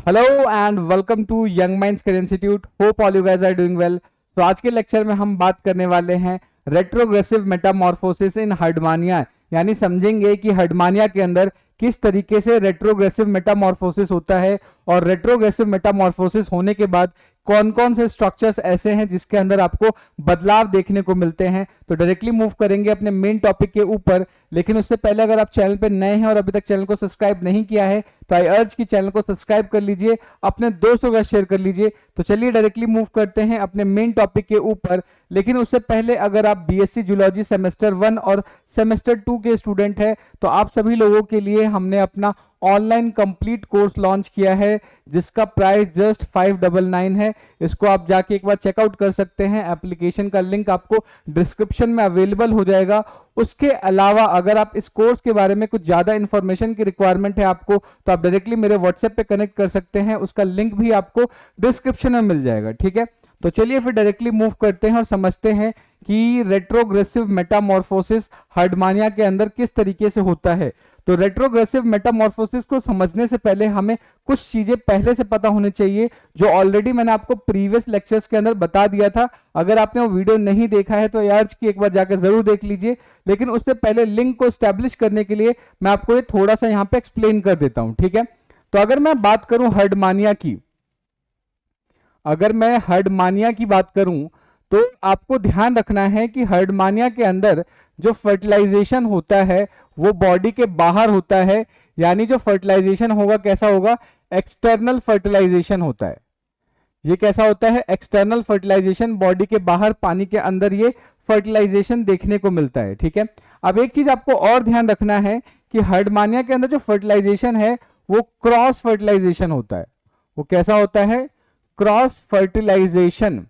Hello and welcome to young minds career institute. Hope all you guys are doing well. तो आज के lecture में हम बात करने वाले हैं रेट्रोग्रेसिव मेटामॉर्फोसिस इन हर्डमानिया, यानी समझेंगे कि हर्डमानिया के अंदर किस तरीके से रेट्रोग्रेसिव मेटामॉर्फोसिस होता है और रेट्रोग्रेसिव मेटामॉर्फोसिस होने के बाद कौन कौन से स्ट्रक्चर्स ऐसे हैं जिसके अंदर आपको बदलाव देखने को मिलते हैं। तो डायरेक्टली मूव करेंगे अपने मेन टॉपिक के ऊपर, लेकिन उससे पहले अगर आप चैनल पे नए हैं और अभी तक चैनल को सब्सक्राइब नहीं किया है तो आई अर्ज की चैनल को सब्सक्राइब कर लीजिए, अपने दोस्तों का शेयर कर लीजिए। तो चलिए डायरेक्टली मूव करते हैं अपने मेन टॉपिक के ऊपर। लेकिन उससे पहले अगर आप बीएससी जूलॉजी सेमेस्टर 1 और सेमेस्टर 2 के स्टूडेंट हैं तो आप सभी लोगों के लिए हमने अपना ऑनलाइन कंप्लीट कोर्स लॉन्च किया है जिसका प्राइस जस्ट 599 है। इसको आप जाके एक बार चेकआउट कर सकते हैं। एप्लीकेशन का लिंक आपको डिस्क्रिप्शन में अवेलेबल हो जाएगा। उसके अलावा अगर आप इस कोर्स के बारे में कुछ ज्यादा इंफॉर्मेशन की रिक्वायरमेंट है आपको तो आप डायरेक्टली मेरे व्हाट्सएप पे कनेक्ट कर सकते हैं। उसका लिंक भी आपको डिस्क्रिप्शन में मिल जाएगा। ठीक है, तो चलिए फिर डायरेक्टली मूव करते हैं और समझते हैं कि रेट्रोग्रेसिव मेटामॉर्फोसिस हर्डमानिया के अंदर किस तरीके से होता है। तो रेट्रोग्रेसिव मेटामॉर्फोसिस को समझने से पहले हमें कुछ चीजें पहले से पता होनी चाहिए जो ऑलरेडी मैंने आपको प्रीवियस लेक्चर्स के अंदर बता दिया था। अगर आपने वो वीडियो नहीं देखा है तो यार की एक बार जाकर जरूर देख लीजिए। लेकिन उससे पहले लिंक को स्टैब्लिश करने के लिए मैं आपको ये थोड़ा सा यहाँ पे एक्सप्लेन कर देता हूं। ठीक है, तो अगर मैं बात करूं हर्डमानिया की, अगर मैं हर्डमानिया की बात करूं तो आपको ध्यान रखना है कि हर्डमानिया के अंदर जो फर्टिलाइजेशन होता है वो बॉडी के बाहर होता है। यानी जो फर्टिलाइजेशन होगा कैसा होगा, एक्सटर्नल फर्टिलाइजेशन होता है। ये कैसा होता है, एक्सटर्नल फर्टिलाइजेशन, बॉडी के बाहर पानी के अंदर ये फर्टिलाइजेशन देखने को मिलता है। ठीक है, अब एक चीज आपको और ध्यान रखना है कि हर्डमानिया के अंदर जो फर्टिलाइजेशन है वो क्रॉस फर्टिलाइजेशन होता है। वो कैसा होता है, क्रॉस फर्टिलाइजेशन।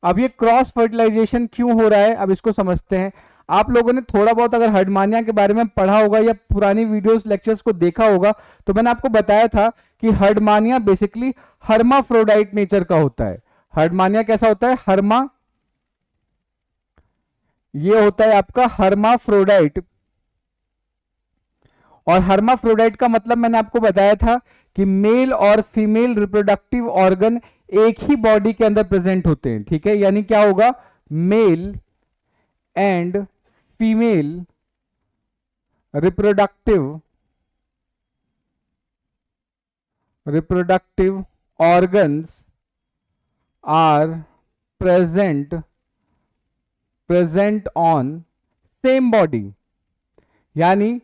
अब ये क्रॉस फर्टिलाइजेशन क्यों हो रहा है, अब इसको समझते हैं। आप लोगों ने थोड़ा बहुत अगर हर्डमानिया के बारे में पढ़ा होगा या पुरानी वीडियोस लेक्चर्स को देखा होगा तो मैंने आपको बताया था कि हर्डमानिया बेसिकली हर्माफ्रोडाइट नेचर का होता है। हर्डमानिया कैसा होता है, ये होता है आपका हर्माफ्रोडाइट। और हर्माफ्रोडाइट का मतलब मैंने आपको बताया था कि मेल और फीमेल रिप्रोडक्टिव ऑर्गन एक ही बॉडी के अंदर प्रेजेंट होते हैं। ठीक है, यानी क्या होगा, male and female reproductive organs are present on same body. यानी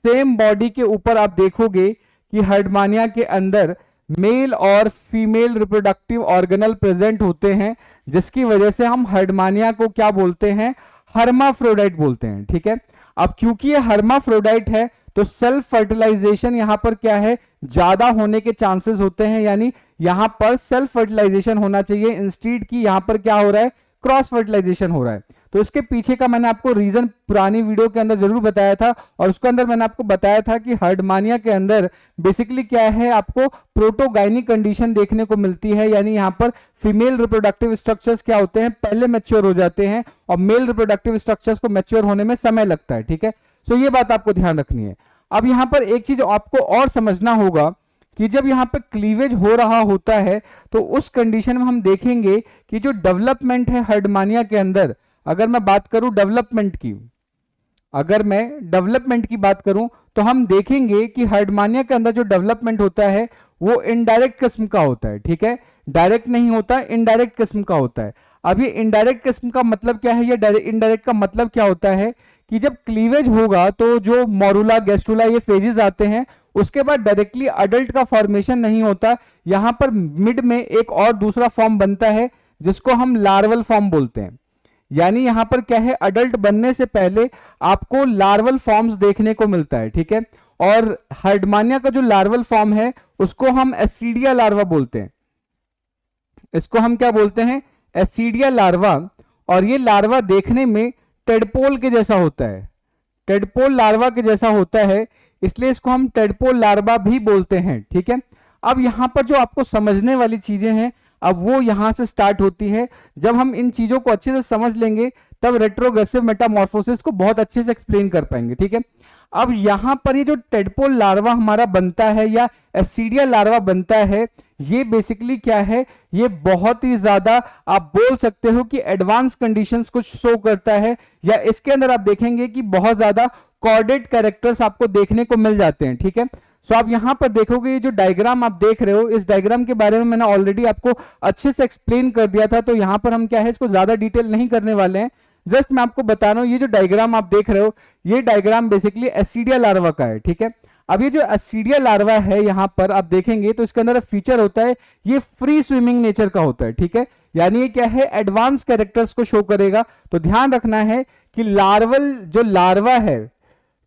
सेम बॉडी के ऊपर आप देखोगे कि हर्डमानिया के अंदर मेल और फीमेल रिप्रोडक्टिव ऑर्गेनल प्रेजेंट होते हैं, जिसकी वजह से हम हर्डमानिया को क्या बोलते हैं, हर्माफ्रोडाइट बोलते हैं। ठीक है, अब क्योंकि ये हर्माफ्रोडाइट है तो सेल्फ फर्टिलाइजेशन यहां पर क्या है, ज्यादा होने के चांसेस होते हैं। यानी यहां पर सेल्फ फर्टिलाइजेशन होना चाहिए इंस्टीड की यहां पर क्या हो रहा है, क्रॉस फर्टिलाइजेशन हो रहा है। तो इसके पीछे का मैंने आपको रीजन पुरानी वीडियो के अंदर जरूर बताया था और उसके अंदर मैंने आपको बताया था कि हर्डमानिया के अंदर बेसिकली क्या है, आपको प्रोटोगाइनिक कंडीशन देखने को मिलती है। यानी यहां पर फीमेल रिप्रोडक्टिव स्ट्रक्चर्स क्या होते हैं, पहले मैच्योर हो जाते हैं और मेल रिप्रोडक्टिव स्ट्रक्चर्स को मैच्योर होने में समय लगता है। ठीक है, सो ये बात आपको ध्यान रखनी है। अब यहां पर एक चीज आपको और समझना होगा कि जब यहां पे क्लीवेज हो रहा होता है तो उस कंडीशन में हम देखेंगे कि जो डेवलपमेंट है हर्डमानिया के अंदर, अगर मैं बात करूं डेवलपमेंट की, अगर मैं डेवलपमेंट की बात करूं तो हम देखेंगे कि हर्डमानिया के अंदर जो डेवलपमेंट होता है वो इनडायरेक्ट किस्म का होता है। ठीक है, डायरेक्ट नहीं होता, इनडायरेक्ट किस्म का होता है। अब ये इनडायरेक्ट किस्म का मतलब क्या है, ये इनडायरेक्ट का मतलब क्या होता है कि जब क्लीवेज होगा तो जो मोरुला, गैस्ट्रुला ये फेजेस आते हैं, उसके बाद डायरेक्टली अडल्ट का फॉर्मेशन नहीं होता। यहां पर मिड में एक और दूसरा फॉर्म बनता है जिसको हम लार्वल फॉर्म बोलते हैं। यानी यहां पर क्या है, अडल्ट बनने से पहले आपको लार्वल फॉर्म्स देखने को मिलता है। ठीक है, और हर्डमानिया का जो लार्वल फॉर्म है उसको हम एसिडिया लार्वा बोलते हैं। इसको हम क्या बोलते हैं, एसिडिया लार्वा। और ये लार्वा देखने में टेडपोल के जैसा होता है, टेडपोल लार्वा के जैसा होता है, इसलिए इसको हम टेडपोल लार्वा भी बोलते हैं। ठीक है, अब यहां पर जो आपको समझने वाली चीजें हैं अब वो यहां से स्टार्ट होती है। जब हम इन चीजों को अच्छे से समझ लेंगे तब रेट्रोग्रेसिव मेटामॉर्फोसिस को बहुत अच्छे से एक्सप्लेन कर पाएंगे। ठीक है, अब यहां पर ये जो टेडपोल लार्वा हमारा बनता है या एसिडिया लार्वा बनता है, ये बेसिकली क्या है, ये बहुत ही ज्यादा आप बोल सकते हो कि एडवांस कंडीशंस कुछ शो करता है, या इसके अंदर आप देखेंगे कि बहुत ज्यादा कॉर्डेड कैरेक्टर्स आपको देखने को मिल जाते हैं। ठीक है, सो आप यहां पर देखोगे ये जो डायग्राम आप देख रहे हो, इस डायग्राम के बारे में मैंने ऑलरेडी आपको अच्छे से एक्सप्लेन कर दिया था, तो यहां पर हम क्या है इसको ज्यादा डिटेल नहीं करने वाले हैं। जस्ट मैं आपको बता रहा हूं, ये जो डायग्राम आप देख रहे हो, ये डायग्राम बेसिकली एसिडिया लार्वा का है। ठीक है, अब ये जो एसिडिया लार्वा है यहां पर आप देखेंगे तो इसके अंदर फीचर होता है, ये फ्री स्विमिंग नेचर का होता है। ठीक है, यानी ये क्या है, एडवांस कैरेक्टर्स को शो करेगा। तो ध्यान रखना है कि लार्वल जो लार्वा है,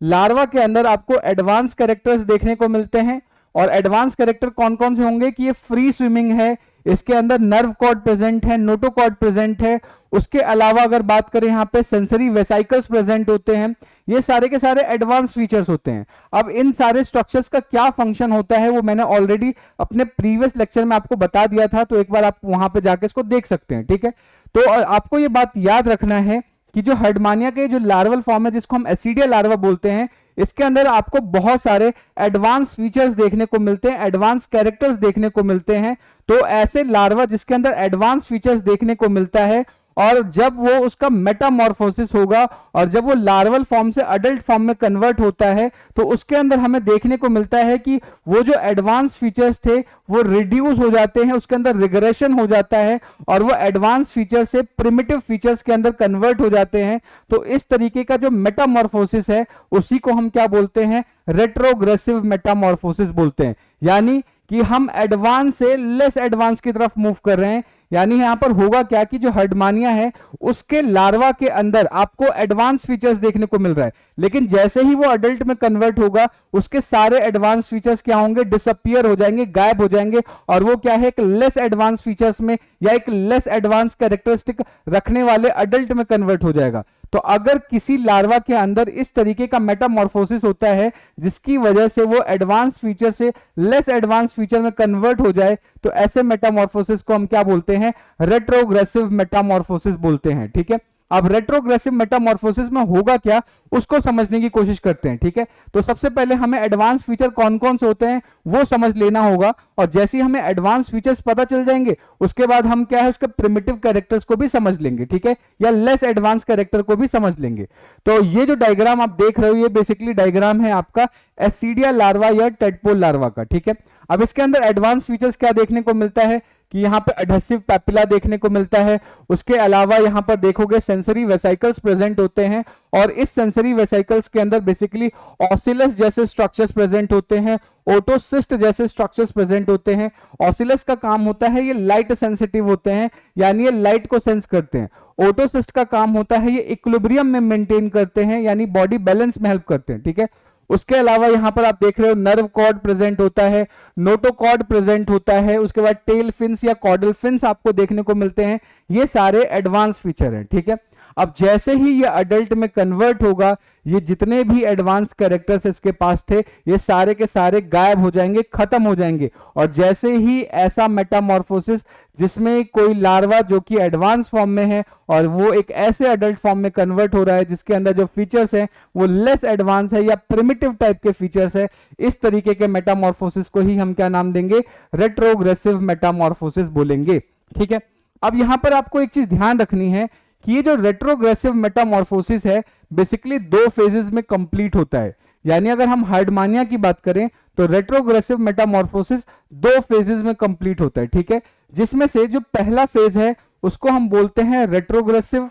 लार्वा के अंदर आपको एडवांस कैरेक्टर्स देखने को मिलते हैं। और एडवांस कैरेक्टर कौन कौन से होंगे कि ये फ्री स्विमिंग है, इसके अंदर नर्व कॉर्ड प्रेजेंट है, नोटोकॉर्ड प्रेजेंट है, उसके अलावा अगर बात करें यहाँ पे सेंसरी वेसाइकल्स प्रेजेंट होते हैं। ये सारे के सारे एडवांस फीचर्स होते हैं। अब इन सारे स्ट्रक्चर्स का क्या फंक्शन होता है वो मैंने ऑलरेडी अपने प्रीवियस लेक्चर में आपको बता दिया था, तो एक बार आप वहां पे जाके इसको देख सकते हैं। ठीक है, तो आपको ये बात याद रखना है कि जो हर्डमानिया के जो लार्वल फॉर्म है जिसको हम एसिडिया लार्वा बोलते हैं, इसके अंदर आपको बहुत सारे एडवांस फीचर्स देखने को मिलते हैं, एडवांस कैरेक्टर्स देखने को मिलते हैं। तो ऐसे लार्वा जिसके अंदर एडवांस फीचर्स देखने को मिलता है, और जब वो उसका मेटामॉर्फोसिस होगा और जब वो लार्वल फॉर्म से अडल्ट फॉर्म में कन्वर्ट होता है, तो उसके अंदर हमें देखने को मिलता है कि वो जो एडवांस फीचर्स थे वो रिड्यूस हो जाते हैं, उसके अंदर रिग्रेशन हो जाता है और वो एडवांस फीचर से प्रिमिटिव फीचर्स के अंदर कन्वर्ट हो जाते हैं। तो इस तरीके का जो मेटामॉर्फोसिस है उसी को हम क्या बोलते हैं, रेट्रोग्रेसिव मेटामॉर्फोसिस बोलते हैं। यानी कि हम एडवांस से लेस एडवांस की तरफ मूव कर रहे हैं। यानी यहां पर होगा क्या कि जो हर्डमानिया है उसके लार्वा के अंदर आपको एडवांस फीचर्स देखने को मिल रहा है, लेकिन जैसे ही वो अडल्ट में कन्वर्ट होगा उसके सारे एडवांस फीचर्स क्या होंगे, डिसअपियर हो जाएंगे, गायब हो जाएंगे, और वो क्या है, एक लेस एडवांस फीचर्स में या एक लेस एडवांस कैरेक्टरिस्टिक रखने वाले अडल्ट में कन्वर्ट हो जाएगा। तो अगर किसी लार्वा के अंदर इस तरीके का मेटामॉर्फोसिस होता है जिसकी वजह से वो एडवांस फीचर से लेस एडवांस फीचर में कन्वर्ट हो जाए, तो ऐसे मेटामॉर्फोसिस को हम क्या बोलते हैं, रेट्रोग्रेसिव मेटामॉर्फोसिस बोलते हैं। ठीक है, अब रेट्रोग्रेसिव मेटामॉर्फोसिस में होगा क्या उसको समझने की कोशिश करते हैं। ठीक है, तो सबसे पहले हमें एडवांस फीचर कौन कौन से होते हैं वो समझ लेना होगा, और जैसे ही हमें एडवांस फीचर्स पता चल जाएंगे उसके बाद हम क्या है उसके प्रिमिटिव कैरेक्टर्स को भी समझ लेंगे। ठीक है, या लेस एडवांस कैरेक्टर को भी समझ लेंगे। तो ये जो डायग्राम आप देख रहे हो ये बेसिकली डायग्राम है आपका एसिडिया लार्वा या टेडपोल लार्वा का। ठीक है, अब इसके अंदर एडवांस फीचर्स क्या देखने को मिलता है कि यहाँ पे एडहेसिव पैपिला देखने को मिलता है, उसके अलावा यहाँ पर देखोगे सेंसरी वेसाइकल्स प्रेजेंट होते हैं, और इस सेंसरी वेसाइकल्स के अंदर बेसिकली ऑसिलस जैसे स्ट्रक्चर्स प्रेजेंट होते हैं, ओटोसिस्ट जैसे स्ट्रक्चर्स प्रेजेंट होते हैं। ऑसिलस का काम होता है ये लाइट सेंसिटिव होते हैं, यानी ये लाइट को सेंस करते हैं। ओटोसिस्ट का काम होता है ये इक्विलिब्रियम में मेंटेन करते हैं, यानी बॉडी बैलेंस में हेल्प करते हैं। ठीक है, उसके अलावा यहां पर आप देख रहे हो नर्व कॉर्ड प्रेजेंट होता है, नोटोकॉर्ड प्रेजेंट होता है, उसके बाद टेल फिन्स या कॉर्डल फिन्स आपको देखने को मिलते हैं। ये सारे एडवांस फीचर हैं। ठीक है, अब जैसे ही ये अडल्ट में कन्वर्ट होगा, ये जितने भी एडवांस कैरेक्टर्स इसके पास थे ये सारे के सारे गायब हो जाएंगे, खत्म हो जाएंगे। और जैसे ही ऐसा मेटामॉर्फोसिस जिसमें कोई लार्वा जो कि एडवांस फॉर्म में है और वो एक ऐसे अडल्ट फॉर्म में कन्वर्ट हो रहा है जिसके अंदर जो फीचर्स हैं वो लेस एडवांस है या प्रिमिटिव टाइप के फीचर्स है, इस तरीके के मेटामॉर्फोसिस को ही हम क्या नाम देंगे, रेट्रोग्रेसिव मेटामॉर्फोसिस बोलेंगे। ठीक है, अब यहां पर आपको एक चीज ध्यान रखनी है कि ये जो रेट्रोग्रेसिव मेटामॉर्फोसिस है बेसिकली 2 फेजेस में कंप्लीट होता है। यानी अगर हम हार्डमानिया की बात करें तो रेट्रोग्रेसिव मेटामॉर्फोसिस 2 फेजेस में कंप्लीट होता है। ठीक है, जिसमें से जो पहला फेज है उसको हम बोलते हैं रेट्रोग्रेसिव।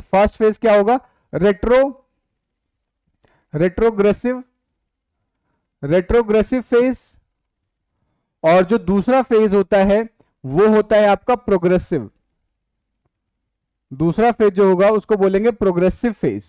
फर्स्ट फेज क्या होगा, रेट्रोग्रेसिव फेज, और जो दूसरा फेज होता है वो होता है आपका प्रोग्रेसिव। दूसरा फेज जो होगा उसको बोलेंगे प्रोग्रेसिव फेज।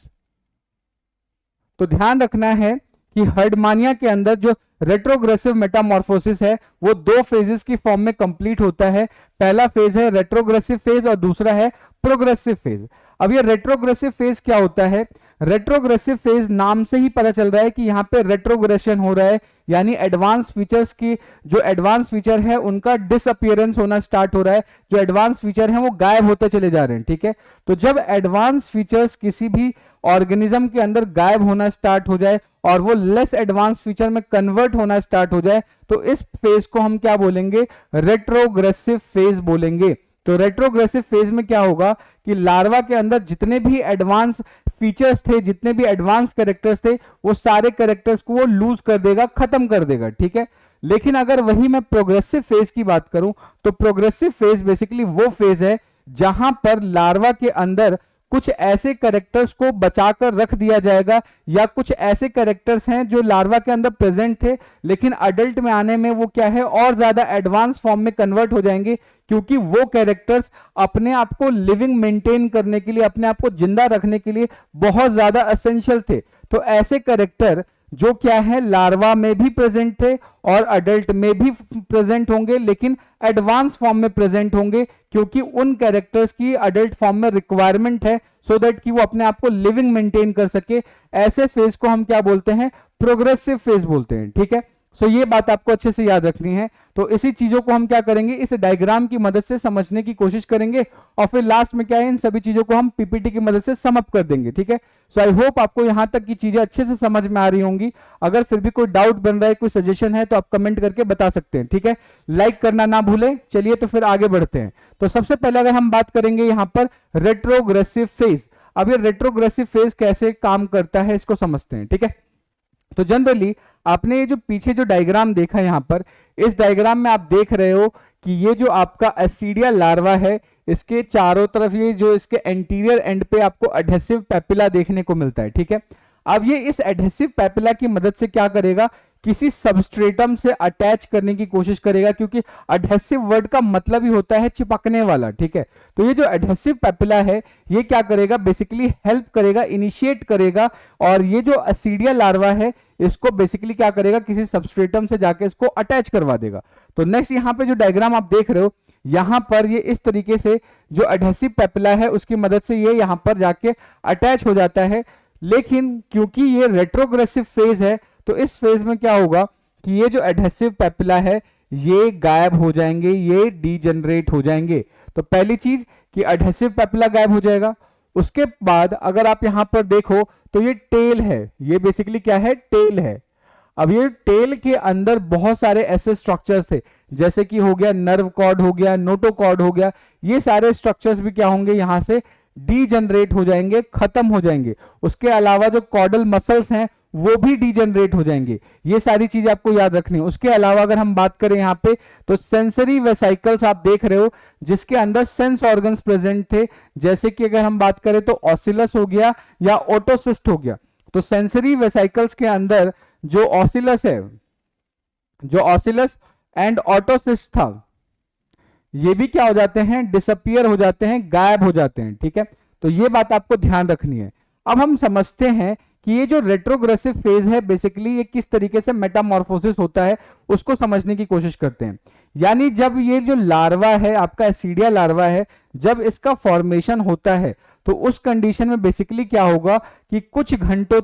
तो ध्यान रखना है कि हर्डमानिया के अंदर जो रेट्रोग्रेसिव मेटामॉर्फोसिस है वो 2 फेजेस की फॉर्म में कंप्लीट होता है। पहला फेज है रेट्रोग्रेसिव फेज और दूसरा है प्रोग्रेसिव फेज। अब ये रेट्रोग्रेसिव फेज क्या होता है, रेट्रोग्रेसिव फेज नाम से ही पता चल रहा है कि यहाँ पे रेट्रोग्रेशन हो रहा है, यानी एडवांस फीचर्स की जो एडवांस फीचर है उनका डिसअपियरेंस होना स्टार्ट हो रहा है, जो एडवांस फीचर है वो गायब होते चले जा रहे हैं। ठीक है, तो जब एडवांस फीचर्स किसी भी ऑर्गेनिज्म के अंदर गायब होना स्टार्ट हो जाए और वो लेस एडवांस फीचर में कन्वर्ट होना स्टार्ट हो जाए, तो इस फेज को हम क्या बोलेंगे, रेट्रोग्रेसिव फेज बोलेंगे। तो रेट्रोग्रेसिव फेज में क्या होगा कि लार्वा के अंदर जितने भी एडवांस फीचर्स थे, जितने भी एडवांस कैरेक्टर्स थे, वो सारे कैरेक्टर्स को वो लूज कर देगा, खत्म कर देगा। ठीक है, लेकिन अगर वही मैं प्रोग्रेसिव फेज की बात करूं तो प्रोग्रेसिव फेज बेसिकली वो फेज है जहां पर लार्वा के अंदर कुछ ऐसे कैरेक्टर्स को बचाकर रख दिया जाएगा, या कुछ ऐसे कैरेक्टर्स हैं जो लार्वा के अंदर प्रेजेंट थे लेकिन अडल्ट में आने में वो क्या है और ज्यादा एडवांस फॉर्म में कन्वर्ट हो जाएंगे, क्योंकि वो कैरेक्टर्स अपने आप को लिविंग मेंटेन करने के लिए, अपने आप को जिंदा रखने के लिए बहुत ज्यादा एसेंशियल थे। तो ऐसे कैरेक्टर जो क्या है लार्वा में भी प्रेजेंट थे और अडल्ट में भी प्रेजेंट होंगे, लेकिन एडवांस फॉर्म में प्रेजेंट होंगे, क्योंकि उन कैरेक्टर्स की अडल्ट फॉर्म में रिक्वायरमेंट है सो दैट कि वो अपने आप को लिविंग मेंटेन कर सके। ऐसे फेज को हम क्या बोलते हैं, प्रोग्रेसिव फेज बोलते हैं। ठीक है, सो ये बात आपको अच्छे से याद रखनी है। तो इसी चीजों को हम क्या करेंगे, इस डायग्राम की मदद से समझने की कोशिश करेंगे और फिर लास्ट में क्या है, इन सभी चीजों को हम पीपीटी की मदद से सम अप कर देंगे। ठीक है, सो आई होप आपको यहां तक की चीजें अच्छे से समझ में आ रही होंगी। अगर फिर भी कोई डाउट बन रहा है, कोई सजेशन है, तो आप कमेंट करके बता सकते हैं। ठीक है, लाइक करना ना भूलें। चलिए तो फिर आगे बढ़ते हैं। तो सबसे पहले अगर हम बात करेंगे यहां पर रेट्रोग्रेसिव फेज। अब ये रेट्रोग्रेसिव फेज कैसे काम करता है इसको समझते हैं। ठीक है, तो जनरली आपने ये जो पीछे जो डायग्राम देखा यहां पर, इस डायग्राम में आप देख रहे हो कि ये जो आपका एसिडिया लार्वा है, इसके चारों तरफ ये जो इसके एंटीरियर एंड पे आपको एडहेसिव पैपिला देखने को मिलता है। ठीक है, अब ये इस एडहेसिव पैपिला की मदद से क्या करेगा, किसी सबस्ट्रेटम से अटैच करने की कोशिश करेगा, क्योंकि एडहेसिव वर्ड का मतलब ही होता है चिपकने वाला। ठीक है, तो ये जो एडहेसिव पैपिला है ये क्या करेगा, बेसिकली हेल्प करेगा, इनिशिएट करेगा, और ये जो एसिडिया लार्वा है इसको बेसिकली क्या करेगा, किसी सबस्ट्रेटम से जाके इसको अटैच करवा देगा। तो नेक्स्ट यहाँ पे जो डायग्राम आप देख रहे हो, यहां पर ये इस तरीके से जो एडहेसिव पैपिला है उसकी मदद से ये यहां पर जाके अटैच हो जाता है। लेकिन क्योंकि ये रेट्रोग्रेसिव फेज है, तो इस फेज में क्या होगा कि ये जो एडहेसिव पैपिला है ये गायब हो जाएंगे, ये डीजनरेट हो जाएंगे। तो पहली चीज कि एडहेसिव पैपिला गायब हो जाएगा। उसके बाद अगर आप यहां पर देखो तो ये टेल है, ये बेसिकली क्या है, टेल है। अब ये टेल के अंदर बहुत सारे ऐसे स्ट्रक्चर्स थे, जैसे कि हो गया नर्व कॉर्ड, हो गया नोटोकॉर्ड, हो गया, ये सारे स्ट्रक्चर्स भी क्या होंगे, यहां से डीजनरेट हो जाएंगे, खत्म हो जाएंगे। उसके अलावा जो कॉर्डल मसल्स हैं वो भी डीजनरेट हो जाएंगे। ये सारी चीज आपको याद रखनी है। उसके अलावा अगर हम बात करें यहाँ पे, तो सेंसरी वेसाइकल्स आप देख रहे हो जिसके अंदर सेंस ऑर्गन्स प्रेजेंट थे, जैसे कि अगर हम बात करें तो ऑसिलस हो गया या ओटोसिस्ट हो गया। तो सेंसरी वेसाइकल्स के अंदर जो ऑसिलस है, जो ऑसिलस एंड ऑटोसिस्ट था, ये भी क्या हो जाते हैं, डिसअपियर हो जाते हैं, गायब हो जाते हैं। ठीक है, तो ये बात आपको ध्यान रखनी है। अब हम समझते हैं कि ये जो रेट्रोग्रेसिव फेज है बेसिकली ये किस तरीके से मेटामॉर्फोसिस होता है उसको समझने की कोशिश करते हैं। यानी जब ये जो लार्वा है आपका एसिडिया लार्वा है, जब इसका फॉर्मेशन होता है तो उस कंडीशन में बेसिकली क्या होगा कि कुछ घंटों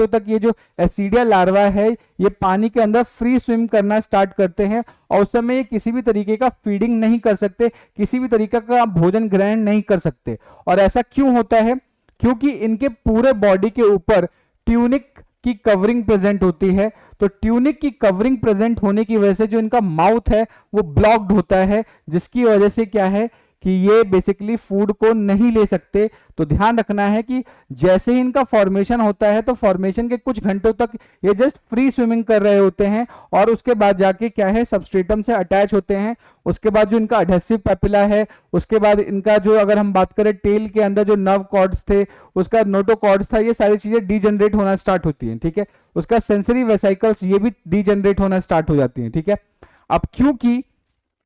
तक ये जो एसिडिया लार्वा है ये पानी के अंदर फ्री स्विम करना स्टार्ट करते हैं, और उस समय ये किसी भी तरीके का फीडिंग नहीं कर सकते, किसी भी तरीके का भोजन ग्रहण नहीं कर सकते। और ऐसा क्यों होता है, क्योंकि इनके पूरे बॉडी के ऊपर ट्यूनिक की कवरिंग प्रेजेंट होती है। तो ट्यूनिक की कवरिंग प्रेजेंट होने की वजह से जो इनका माउथ है वो ब्लॉक्ड होता है, जिसकी वजह से क्या है कि ये बेसिकली फूड को नहीं ले सकते। तो ध्यान रखना है कि जैसे ही इनका फॉर्मेशन होता है तो फॉर्मेशन के कुछ घंटों तक ये जस्ट फ्री स्विमिंग कर रहे होते हैं, और उसके बाद जाके क्या है सबस्ट्रेटम से अटैच होते हैं। उसके बाद जो इनका एडहेसिव पैपिला है, उसके बाद इनका जो अगर हम बात करें टेल के अंदर जो नर्व कॉर्ड्स थे, उसका नोटोकॉर्ड्स था, ये सारी चीजें डीजनरेट होना स्टार्ट होती हैं। ठीक है, उसका सेंसरी वेसाइकल्स ये भी डीजनरेट होना स्टार्ट हो जाती हैं। ठीक है, अब क्योंकि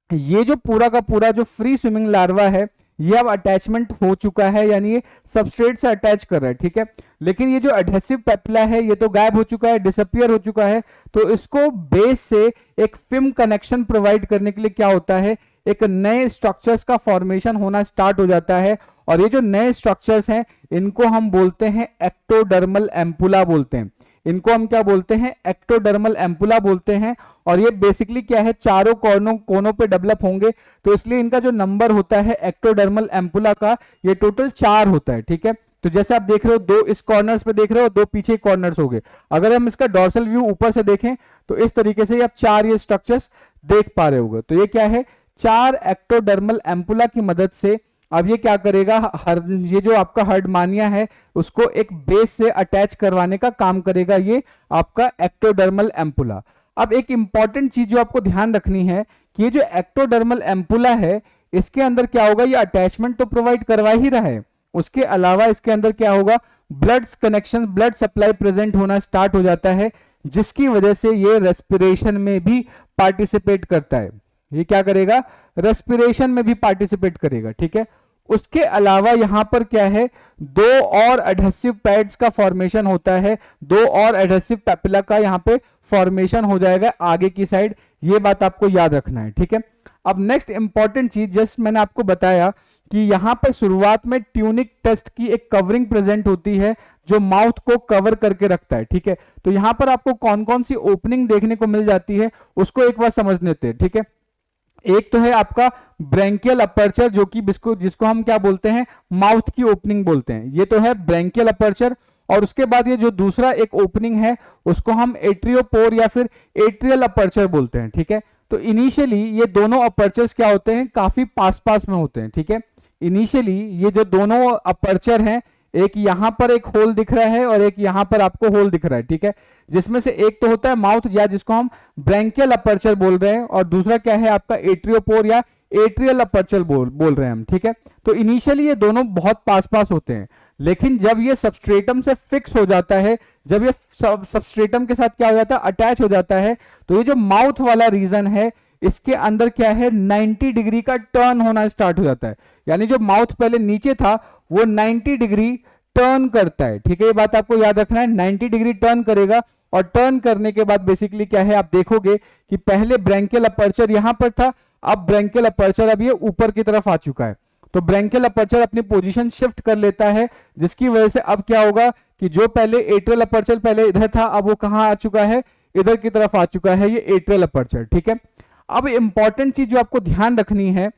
ये जो पूरा का पूरा जो फ्री स्विमिंग लार्वा है ये अब अटैचमेंट हो चुका है, यानी ये सबस्ट्रेट से अटैच कर रहा है। ठीक है, लेकिन ये जो एडहेसिव पैपिला है ये तो गायब हो चुका है, डिसअपियर हो चुका है। तो इसको बेस से एक फिल्म कनेक्शन प्रोवाइड करने के लिए क्या होता है, एक नए स्ट्रक्चर्स का फॉर्मेशन होना स्टार्ट हो जाता है। और ये जो नए स्ट्रक्चर्स हैं इनको हम बोलते हैं एक्टोडर्मल एम्पुला बोलते हैं। इनको हम क्या बोलते हैं? एक्टोडर्मल एम्पुला बोलते हैं। और ये बेसिकली क्या है, चारों कोनों पे डेवलप होंगे, तो इसलिए इनका जो नंबर होता है एक्टोडर्मल एम्पुला का, ये टोटल 4 होता है। ठीक है, तो जैसे आप देख रहे हो, 2 इस कॉर्नर्स पे देख रहे हो, 2 पीछे कॉर्नर्स हो गए। अगर हम इसका डॉर्सल व्यू ऊपर से देखें तो इस तरीके से आप 4 ये स्ट्रक्चर्स देख पा रहे होगे। तो ये क्या है, 4 एक्टोडर्मल एम्पुला की मदद से अब ये क्या करेगा, ये जो आपका हर्डमानिया है उसको एक बेस से अटैच करवाने का काम करेगा ये आपका एक्टोडर्मल एम्पुला। अब एक इंपॉर्टेंट चीज जो आपको ध्यान रखनी है कि ये जो एक्टोडर्मल एम्पुला है, इसके अंदर क्या होगा, ये अटैचमेंट तो प्रोवाइड करवा ही रहा है, उसके अलावा इसके अंदर क्या होगा, blood connection, blood supply present होना स्टार्ट हो जाता है, जिसकी वजह से ये रेस्पिरेशन में भी पार्टिसिपेट करता है। ये क्या करेगा, रेस्पिरेशन में भी पार्टिसिपेट करेगा। ठीक है, उसके अलावा यहां पर क्या है, 2 और एडहेसिव पैड्स का फॉर्मेशन होता है, 2 और एडहेसिव पैपिला का यहां पे फॉर्मेशन हो जाएगा आगे की साइड। ये बात आपको याद रखना है। ठीक है, अब नेक्स्ट इंपॉर्टेंट चीज, जस्ट मैंने आपको बताया कि यहां पर शुरुआत में ट्यूनिक टेस्ट की एक कवरिंग प्रेजेंट होती है जो माउथ को कवर करके रखता है। ठीक है, तो यहां पर आपको कौन कौन सी ओपनिंग देखने को मिल जाती है उसको एक बार समझ लेते हैं। ठीक है, एक तो है आपका ब्रैंकियल अपर्चर, जो कि जिसको हम क्या बोलते हैं, माउथ की ओपनिंग बोलते हैं। ये तो है ब्रैंकियल अपर्चर। और उसके बाद ये जो दूसरा एक ओपनिंग है उसको हम एट्रियोपोर या फिर एट्रियल अपर्चर बोलते हैं। ठीक है, तो इनिशियली ये दोनों अपर्चर्स क्या होते हैं, काफी पास पास में होते हैं। ठीक है, इनिशियली ये जो दोनों अपर्चर हैं, एक यहां पर एक होल दिख रहा है और एक यहां पर आपको होल दिख रहा है। ठीक है, जिसमें से एक तो होता है माउथ या जिसको हम ब्रैंकियल अपर्चर बोल रहे हैं, और दूसरा क्या है आपका एट्रियोपोर या एट्रियल अपर्चर बोल रहे हैं हम। ठीक है, तो इनिशियली ये दोनों बहुत पास पास होते हैं, लेकिन जब ये सबस्ट्रेटम से फिक्स हो जाता है, जब ये सबस्ट्रेटम के साथ क्या हो जाता है, अटैच हो जाता है, तो ये जो माउथ वाला रीजन है इसके अंदर क्या है, 90 डिग्री का टर्न होना स्टार्ट हो जाता है। यानी जो माउथ पहले नीचे था वो 90 डिग्री टर्न करता है। ठीक है, ये बात आपको याद रखना है, 90 डिग्री टर्न करेगा। और टर्न करने के बाद बेसिकली क्या है, आप देखोगे कि पहले ब्रैंकियल अपर्चर यहां पर था, अब ब्रैंकियल अपर्चर अब ये ऊपर की तरफ आ चुका है। तो ब्रैंकियल अपर्चर अपनी पोजीशन शिफ्ट कर लेता है, जिसकी वजह से अब क्या होगा कि जो पहले एट्रियल अपर्चर पहले इधर था, अब वो कहां आ चुका है, इधर की तरफ आ चुका है, ये एट्रियल अपर्चर। ठीक है, अब इंपॉर्टेंट चीज जो आपको ध्यान रखनी है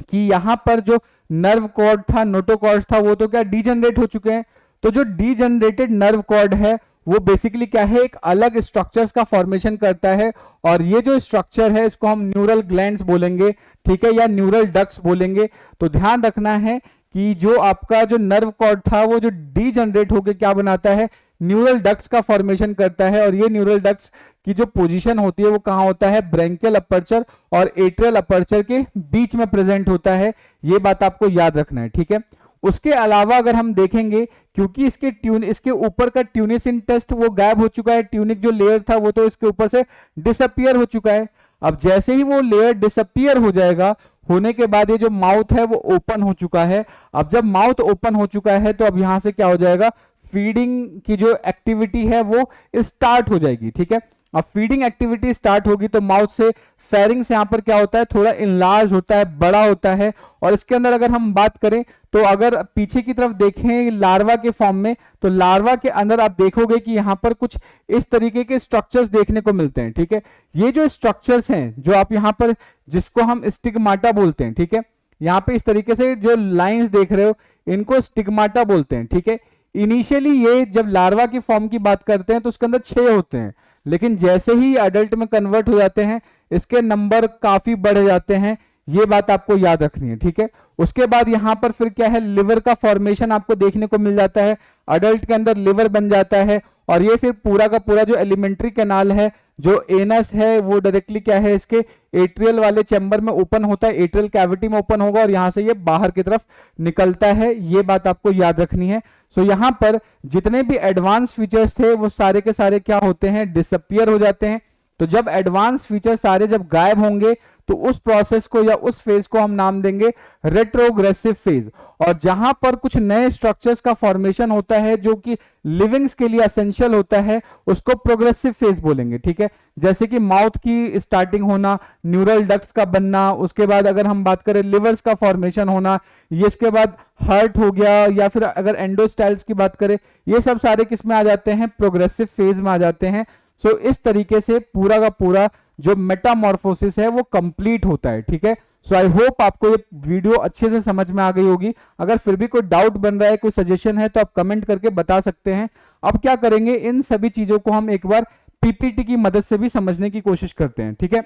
कि यहां पर जो नर्व कॉर्ड था, नोटोकॉर्ड था, वो तो क्या डीजनरेट हो चुके हैं। तो जो डीजनरेटेड नर्व कॉर्ड है वो बेसिकली क्या है, एक अलग स्ट्रक्चर्स का फॉर्मेशन करता है, और ये जो स्ट्रक्चर है इसको हम न्यूरल ग्लैंड्स बोलेंगे। ठीक है, या न्यूरल डक्ट्स बोलेंगे। तो ध्यान रखना है कि जो आपका जो नर्व कॉर्ड था वो जो डीजनरेट होकर क्या बनाता है, न्यूरल डक्ट्स का फॉर्मेशन करता है, और ये न्यूरल डक्ट्स की जो पोजीशन होती है वो कहां होता है, ब्रैंकियल अपर्चर और एट्रियल अपर्चर के बीच में प्रेजेंट होता है। ये बात आपको याद रखना है। ठीक है, उसके अलावा अगर हम देखेंगे, क्योंकि इसके ऊपर का ट्यूनिसिन टेस्ट वो गायब हो चुका है, ट्यूनिक जो लेयर था वो तो इसके ऊपर से डिसअपियर हो चुका है। अब जैसे ही वो लेयर डिसअपियर हो जाएगा, होने के बाद ये जो माउथ है वो ओपन हो चुका है। अब जब माउथ ओपन हो चुका है तो अब यहां से क्या हो जाएगा, फीडिंग की जो एक्टिविटी है वो स्टार्ट हो जाएगी। ठीक है, अब फीडिंग एक्टिविटी स्टार्ट होगी तो माउथ से फेरिंग्स यहां पर क्या होता है, थोड़ा इनलार्ज होता है, बड़ा होता है। और इसके अंदर अगर हम बात करें तो अगर पीछे की तरफ देखें लार्वा के फॉर्म में, तो लार्वा के अंदर आप देखोगे कि यहां पर कुछ इस तरीके के स्ट्रक्चर्स देखने को मिलते हैं। ठीक है, ये जो स्ट्रक्चर्स हैं जो आप यहां पर, जिसको हम स्टिग्माटा बोलते हैं। ठीक है, यहां पे इस तरीके से जो लाइंस देख रहे हो इनको स्टिग्माटा बोलते हैं। ठीक है, इनिशियली ये जब लार्वा की फॉर्म की बात करते हैं तो उसके अंदर 6 होते हैं, लेकिन जैसे ही अडल्ट में कन्वर्ट हो जाते हैं इसके नंबर काफी बढ़ जाते हैं। ये बात आपको याद रखनी है। ठीक है, उसके बाद यहां पर फिर क्या है, लिवर का फॉर्मेशन आपको देखने को मिल जाता है, अडल्ट के अंदर लिवर बन जाता है। और ये फिर पूरा का पूरा जो एलिमेंट्री कैनाल है, जो एनस है, वो डायरेक्टली क्या है, इसके एट्रियल वाले चैम्बर में ओपन होता है, एट्रियल कैविटी में ओपन होगा और यहां से ये बाहर की तरफ निकलता है। ये बात आपको याद रखनी है। सो यहां पर जितने भी एडवांस फीचर्स थे वो सारे के सारे क्या होते हैं, डिसअपियर हो जाते हैं। तो जब एडवांस फीचर सारे जब गायब होंगे तो उस प्रोसेस को या उस फेज को हम नाम देंगे रेट्रोग्रेसिव फेज। और जहां पर कुछ नए स्ट्रक्चर्स का फॉर्मेशन होता है जो कि लिविंग्स के लिए एसेंशियल होता है, उसको प्रोग्रेसिव फेज बोलेंगे, ठीक है। जैसे कि माउथ की स्टार्टिंग होना, न्यूरल डक्ट्स का बनना, उसके बाद अगर हम बात करें लिवर्स का फॉर्मेशन होना, ये इसके बाद हार्ट हो गया, या फिर अगर एंडोस्टाइल्स की बात करें, ये सब सारे किस में आ जाते हैं, प्रोग्रेसिव फेज में आ जाते हैं। सो इस तरीके से पूरा का पूरा जो मेटामॉर्फोसिस है वो कंप्लीट होता है, ठीक है। सो आई होप आपको ये वीडियो अच्छे से समझ में आ गई होगी। अगर फिर भी कोई डाउट बन रहा है, कोई सजेशन है, तो आप कमेंट करके बता सकते हैं। अब क्या करेंगे, इन सभी चीजों को हम एक बार पीपीटी की मदद से भी समझने की कोशिश करते हैं, ठीक है।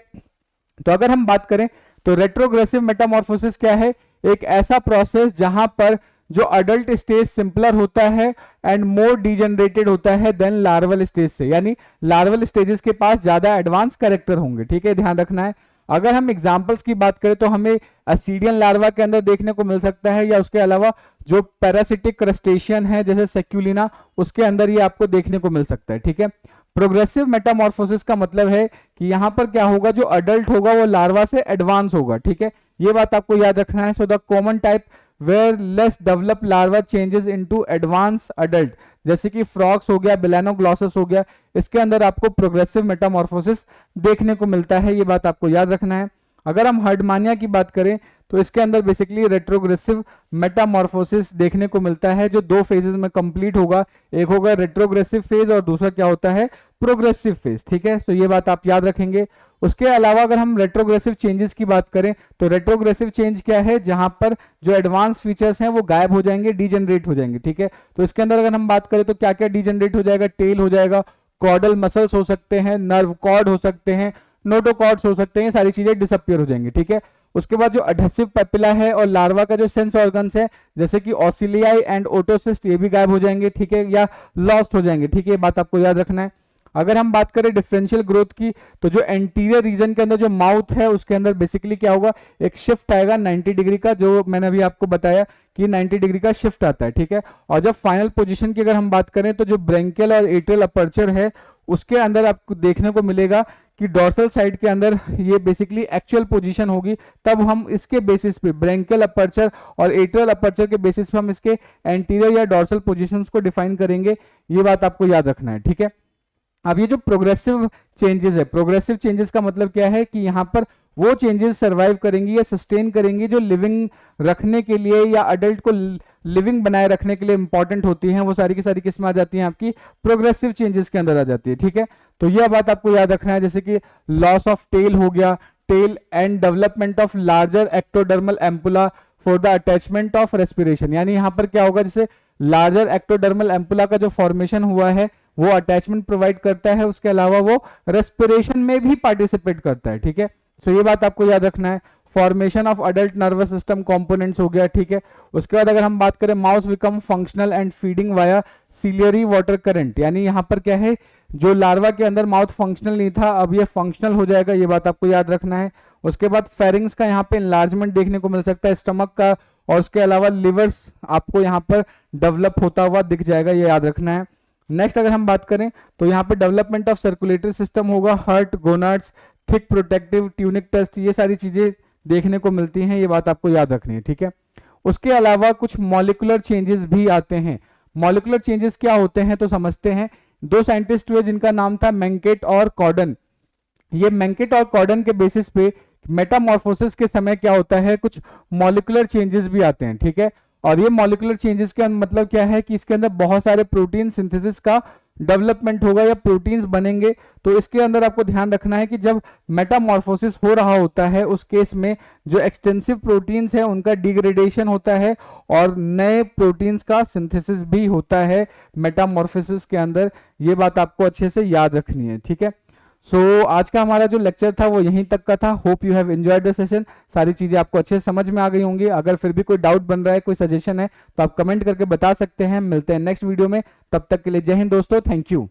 तो अगर हम बात करें तो रेट्रोग्रेसिव मेटामॉर्फोसिस क्या है, एक ऐसा प्रोसेस जहां पर जो अडल्ट स्टेज सिंपलर होता है एंड मोर डिजेनरेटेड होता है देन लार्वल स्टेज से, यानी लार्वल स्टेजेस के पास ज्यादा एडवांस कैरेक्टर होंगे, ठीक है, ध्यान रखना है। अगर हम एग्जांपल्स की बात करें तो हमें असीडियन लार्वा के अंदर देखने को मिल सकता है, या उसके अलावा जो पैरासिटिक क्रस्टेशियन है जैसे सेक्युलिना, उसके अंदर ये आपको देखने को मिल सकता है, ठीक है। प्रोग्रेसिव मेटामॉर्फोसिस का मतलब है कि यहां पर क्या होगा, जो अडल्ट होगा वो लार्वा से एडवांस होगा, ठीक है, ये बात आपको याद रखना है। So the common type where less develop larva changes into advance adult, जैसे कि फ्रॉक्स हो गया, बिलानोग्लॉसस हो गया, इसके अंदर आपको प्रोग्रेसिव मेटामॉर्फोसिस देखने को मिलता है, ये बात आपको याद रखना है। अगर हम हर्डमानिया की बात करें तो इसके अंदर बेसिकली रेट्रोग्रेसिव मेटामॉर्फोसिस देखने को मिलता है, जो दो फेजेस में कंप्लीट होगा, एक होगा रेट्रोग्रेसिव फेज और दूसरा क्या होता है, प्रोग्रेसिव फेज, ठीक है। तो ये बात आप याद रखेंगे। उसके अलावा अगर हम रेट्रोग्रेसिव चेंजेस की बात करें तो रेट्रोग्रेसिव चेंज क्या है, जहां पर जो एडवांस फीचर्स हैं वो गायब हो जाएंगे, डीजनरेट हो जाएंगे, ठीक है। तो इसके अंदर अगर हम बात करें तो क्या क्या डीजनरेट हो जाएगा, टेल हो जाएगा, कॉर्डल मसल्स हो सकते हैं, नर्व कॉर्ड हो सकते हैं, नोटोकॉर्ड्स हो सकते हैं, सारी चीजें डिसअपियर हो जाएंगी, ठीक है। उसके बाद जो एडहेसिव पेपिला है और लार्वा का जो सेंस ऑर्गन्स है जैसे कि ऑसिलियाई एंड ओटोसिस्ट, ये भी गायब हो जाएंगे, ठीक है, या लॉस्ट हो जाएंगे, ठीक है, ये बात आपको याद रखना है। अगर हम बात करें डिफरेंशियल ग्रोथ की तो जो एंटीरियर रीजन के अंदर जो माउथ है उसके अंदर बेसिकली क्या होगा, एक शिफ्ट आएगा 90 डिग्री का, जो मैंने अभी आपको बताया कि 90 डिग्री का शिफ्ट आता है, ठीक है। और जब फाइनल पोजीशन की अगर हम बात करें तो जो ब्रेंकियल और एट्रियल अपर्चर है उसके अंदर आपको देखने को मिलेगा कि डॉर्सल साइड के अंदर ये बेसिकली एक्चुअल पोजीशन होगी, तब हम इसके बेसिस पे ब्रेंकियल अपर्चर और एट्रियल अपर्चर के बेसिस पे हम इसके एंटीरियर या डॉर्सल पोजीशंस को डिफाइन करेंगे, ये बात आपको याद रखना है, ठीक है। अब ये जो प्रोग्रेसिव चेंजेस है, प्रोग्रेसिव चेंजेस का मतलब क्या है कि यहाँ पर वो चेंजेस सर्वाइव करेंगी या सस्टेन करेंगी जो लिविंग रखने के लिए या अडल्ट को लिविंग बनाए रखने के लिए इंपॉर्टेंट होती हैं, वो सारी की सारी किस्में आ जाती हैं आपकी प्रोग्रेसिव चेंजेस के अंदर आ जाती है, ठीक है। तो यह बात आपको याद रखना है, जैसे कि लॉस ऑफ टेल हो गया, tail and development of larger ectodermal ampulla for the attachment of respiration, यानी यहाँ पर क्या होगा, जैसे लार्जर एक्टोडर्मल एम्पुला का जो फॉर्मेशन हुआ है वो अटैचमेंट प्रोवाइड करता है, उसके अलावा वो रेस्पिरेशन में भी पार्टिसिपेट करता है, ठीक है। सो ये बात आपको याद रखना है। Formation of adult nervous system components हो गया, ठीक है। उसके बाद अगर हम बात करें mouse become functional and feeding via ciliary water current, यानी यहाँ पर क्या है, जो लार्वा के अंदर माउथ फंक्शनल नहीं था अब ये फंक्शनल हो जाएगा, ये बात आपको याद रखना है। उसके बाद फेरिंग्स का यहाँ पे इनलार्जमेंट देखने को मिल सकता है, स्टमक का, और उसके अलावा लिवर्स आपको यहाँ पर डेवलप होता हुआ दिख जाएगा, ये याद रखना है। नेक्स्ट अगर हम बात करें तो यहाँ पे डेवलपमेंट ऑफ सर्कुलेटरी सिस्टम होगा, heart, gonads, thick protective tunic test, ये सारी चीजें देखने को मिलती हैं, ये बात आपको याद रखनी है, ठीक है। उसके अलावा कुछ मॉलिकुलर चेंजेस भी आते हैं। मॉलिकुलर चेंजेस क्या होते हैं तो समझते हैं। दो साइंटिस्ट हुए जिनका नाम था मेंकेट और कॉर्डन। ये मेंकेट और कॉर्डन के बेसिस पे मेटामॉर्फोसिस के समय क्या होता है, कुछ मॉलिकुलर चेंजेस भी आते हैं, ठीक है। और ये मॉलिकुलर चेंजेस का मतलब क्या है कि इसके अंदर बहुत सारे प्रोटीन सिंथेसिस का डेवलपमेंट होगा या प्रोटीन्स बनेंगे। तो इसके अंदर आपको ध्यान रखना है कि जब मेटामॉर्फोसिस हो रहा होता है उस केस में जो एक्सटेंसिव प्रोटीन्स है उनका डिग्रेडेशन होता है और नए प्रोटीन्स का सिंथेसिस भी होता है मेटामॉर्फोसिस के अंदर, ये बात आपको अच्छे से याद रखनी है, ठीक है। सो आज का हमारा जो लेक्चर था वो यहीं तक का था। Hope you have enjoyed the session. सारी चीजें आपको अच्छे से समझ में आ गई होंगी। अगर फिर भी कोई डाउट बन रहा है, कोई सजेशन है तो आप कमेंट करके बता सकते हैं। मिलते हैं नेक्स्ट वीडियो में, तब तक के लिए जय हिंद दोस्तों, थैंक यू।